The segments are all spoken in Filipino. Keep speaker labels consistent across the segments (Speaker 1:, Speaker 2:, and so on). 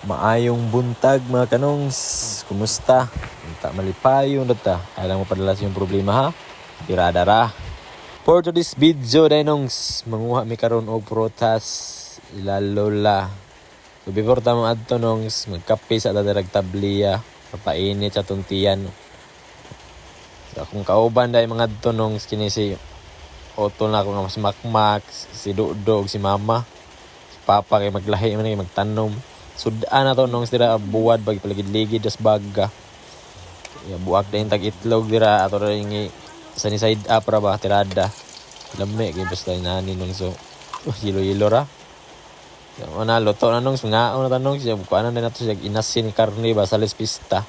Speaker 1: Maayong buntag mga kanongs. Kumusta? Tak malipayon data. Alam mo padalas yung problema ha? Tirada ra. For today's video dinongs, manguha mi karon og prutas ilalola. So before ta mo adto nongs, magkape sa dadarag tabliya, papainit sa tuntiyan. So akong kauban dai mga adto nongs kini si Otto na ako nga mas makmak, si Dudog, si Mama. Si Papa kay maglahi man kay magtanom. Sudan na to nung sila buwad bagi paligid-ligid das baga. Ya buak din tag itlog dira ato ra yung sunny side up ra ba tirada. Lami kay basta nani nung so. Yilo-yilo ra. Ya mana loto na nung sungaon na tanong siya bukanan na to siya inasin karne ba sa pista.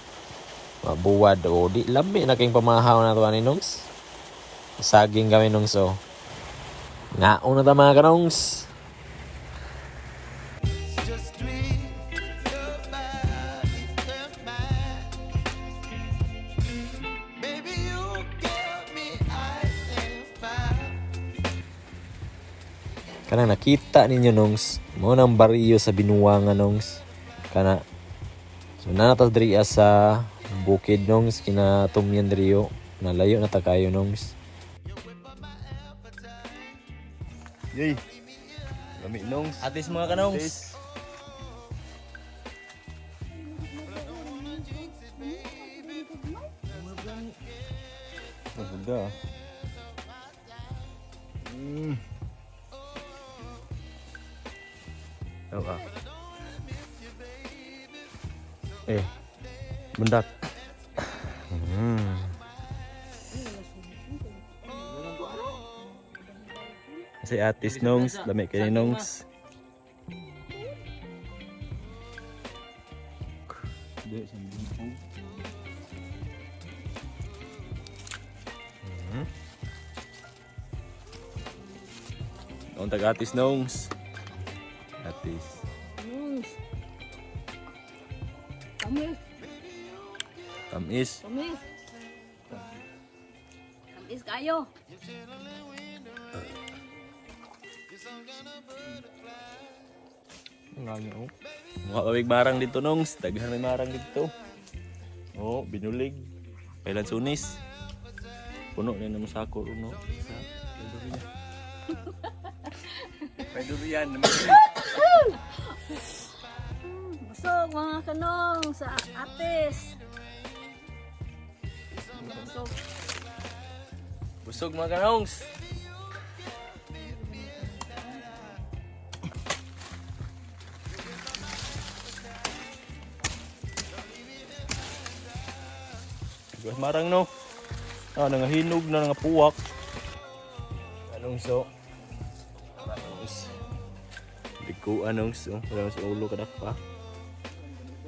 Speaker 1: Mabuwad o di lami na kayong pamahaw na to ani nung. Saging kami nung so. Ngaon na ta mga kanongs. Kana nakita ninyo nongs, mo nang bariyo sa binuwanga nongs. Kana so natas diri sa bukid nongs kina tumyan diriyo. Nalayo na ta kayo nongs.
Speaker 2: Yay. Lami nongs.
Speaker 1: Atis mga kanongs.
Speaker 2: Sudah.
Speaker 1: Apa? Mendak. Si atis nongs, lami kini nongs.
Speaker 2: Dek sambil.
Speaker 1: Untag atis nongs. Atis.
Speaker 3: Kamis.
Speaker 1: Tamis.
Speaker 3: Kamis. Kamis kayo.
Speaker 1: Ngano. Mga kawig barang dito nongs, daghan may marang dito. Oh, binulig. Kailan sunis. Puno na naman sako no.
Speaker 2: Durian.
Speaker 3: Busog mga kanong sa atis. Busog.
Speaker 1: Busog mga kanongs. Gas marang no. Nangahinog na nga puwak. Anong so? Bigo anong so? Wala sa ulo kadak pa.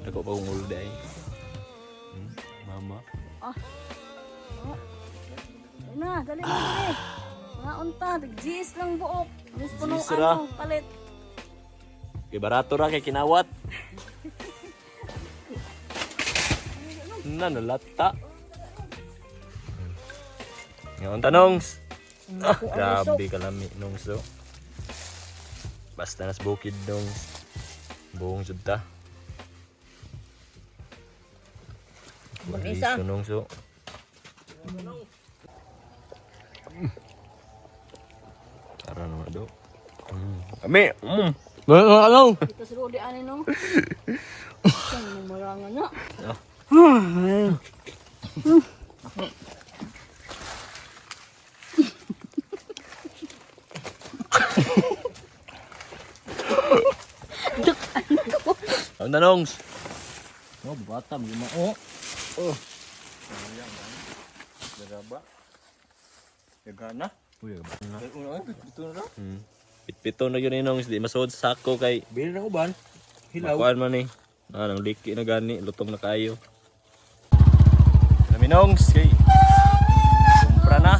Speaker 1: Dako pa kong ulo dahil. Mama.
Speaker 3: Na, dali mo dali. Mga unta, tig-gis lang buok. Mas punuan
Speaker 1: Gis ra.
Speaker 3: mo, palit.
Speaker 1: Kay barato ra kay kinawat. Nalata. Ngayon tanongs. Grabe kalami nung so. Basta nas bukid nung buong sudta.
Speaker 3: Isa.
Speaker 1: Sunong so. Tara naman do. Kami. Ano?
Speaker 3: Ito si Rudy ani no. Saan mo marangan na?
Speaker 1: Ang tanongs.
Speaker 2: Oh, batam lima. Oh. Berapa? Gana.
Speaker 1: Uy, ba?
Speaker 2: Dito na.
Speaker 1: Pito na yun inong di masod sa sako kay
Speaker 2: Bili na uban. Hilaw.
Speaker 1: makuan man eh. Nang liki na gani, lutong na kayo. Minongs kay kumpra na.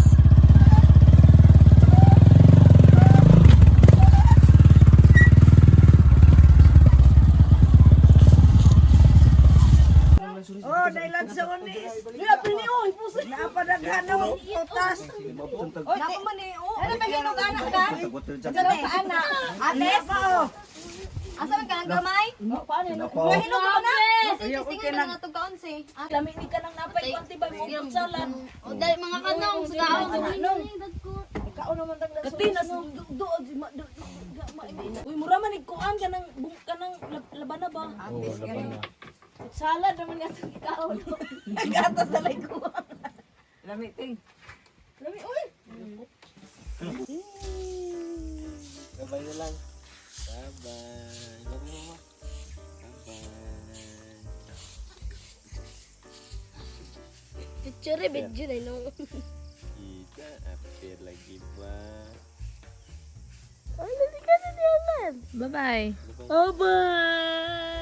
Speaker 4: Oh, dailan sa unis. Dila piniuy puso. Napadaghan ng utas. Nako man eh. Ano ba hinog anak ka? Ano ka anak? Ate pa oh.
Speaker 3: Asa man ka ng gamay?
Speaker 4: Paano yun?
Speaker 2: Sinapaw.
Speaker 4: Mahilo ka ba na?
Speaker 3: Ayaw ko kaya nga itong kaon si.
Speaker 4: Lami ni ka nang napay ko antibay mo putsalan.
Speaker 3: O dahil mga kanong, sugaon.
Speaker 4: Ikaw naman tang laso. Katinas doon si uy, mura man ikuan ka nang laban na ba?
Speaker 2: Oo, laban na.
Speaker 4: Salad naman nga sa ikaw. Nagatas na lang ko. Lami ting. Lami uy.
Speaker 1: Bye-bye na lang. Bye-bye. Love you, mama. Bye-bye.
Speaker 3: Picture video na no.
Speaker 1: Kita appear lagi ba?
Speaker 3: Ay, hindi ka na niyaman. Bye-bye.
Speaker 1: Bye-bye.
Speaker 3: Bye-bye.